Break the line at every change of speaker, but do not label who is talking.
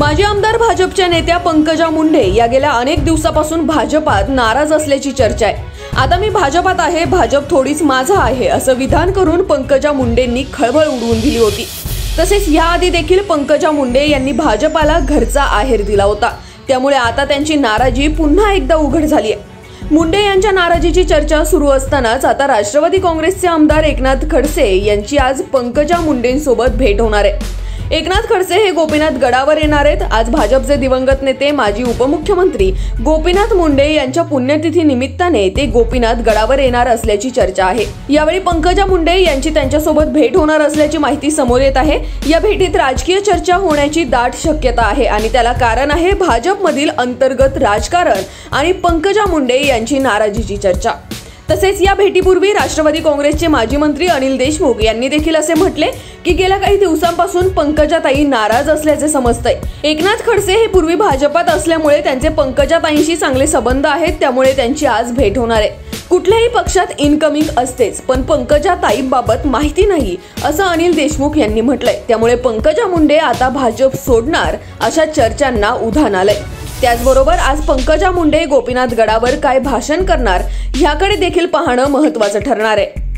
माजी आमदार भाजपच्या नेत्या पंकजा मुंडे या गेल्या अनेक दिवसापासून भाजपात नाराज असल्याची चर्चा आहे। आता मी भाजपात आहे, भाजप थोडीच माझा आहे असं विधान करून पंकजा मुंडेंनी खळबळ उडवून दिली होती। तसेच याआधी देखील पंकजा मुंडे यांनी भाजपाला घरचा आहेर दिला होता। त्यामुळे आता त्यांची नाराजी पुन्हा एकदा उघड झाली आहे। मुंडे यांच्या नाराजीची चर्चा सुरू असतानाच आता राष्ट्रवादी काँग्रेसचे आमदार एकनाथ खडसे यांची आज पंकजा मुंडेंसोबत भेट होणार आहे। एकनाथ खडसे हे गोपीनाथ गडावर येणार आहेत। आज भाजपचे दिवंगत नेते माजी उपमुख्यमंत्री गोपीनाथ मुंडे यांच्या पुण्यतिथी निमित्ताने ते गोपीनाथ गडावर येणार असल्याची चर्चा आहे। यावेळी पंकजा मुंडे यांची त्यांच्यासोबत भेट होणार असल्याची माहिती समोर येत आहे। या भेटीत राजकीय चर्चा होण्याची दाट शक्यता आहे आणि त्याला कारण आहे भाजपमधील अंतर्गत राजकारण आणि पंकजा मुंडे यांची नाराजीची चर्चा। तसेच या भेटीपूर्वी राष्ट्रवादी काँग्रेसचे माजी मंत्री अनिल देशमुख यांनी देखील असे म्हटले की गेल्या काही दिवसांपासून पंकजाताई नाराज असल्याचे समजतंय। एकनाथ खडसे हे पूर्वी भाजपात असल्यामुळे त्यांचे पंकजाताईंशी चांगले संबंध आहेत, त्यामुळे त्यांची आज भेट होणार आहे। कुठल्याही पक्षात इनकमिंग असतेच, पण पंकजाताईंबाबत माहिती नाही असं अनिल देशमुख यांनी म्हटलंय। त्यामुळे पंकजा मुंडे आता भाजप सोडणार अशा चर्चांना उधाण आलंय। त्याचबरोबर आज पंकजा मुंडे गोपीनाथ गडावर काय भाषण करणार याकडे देखील पाहणं महत्त्वाचं ठरणार आहे।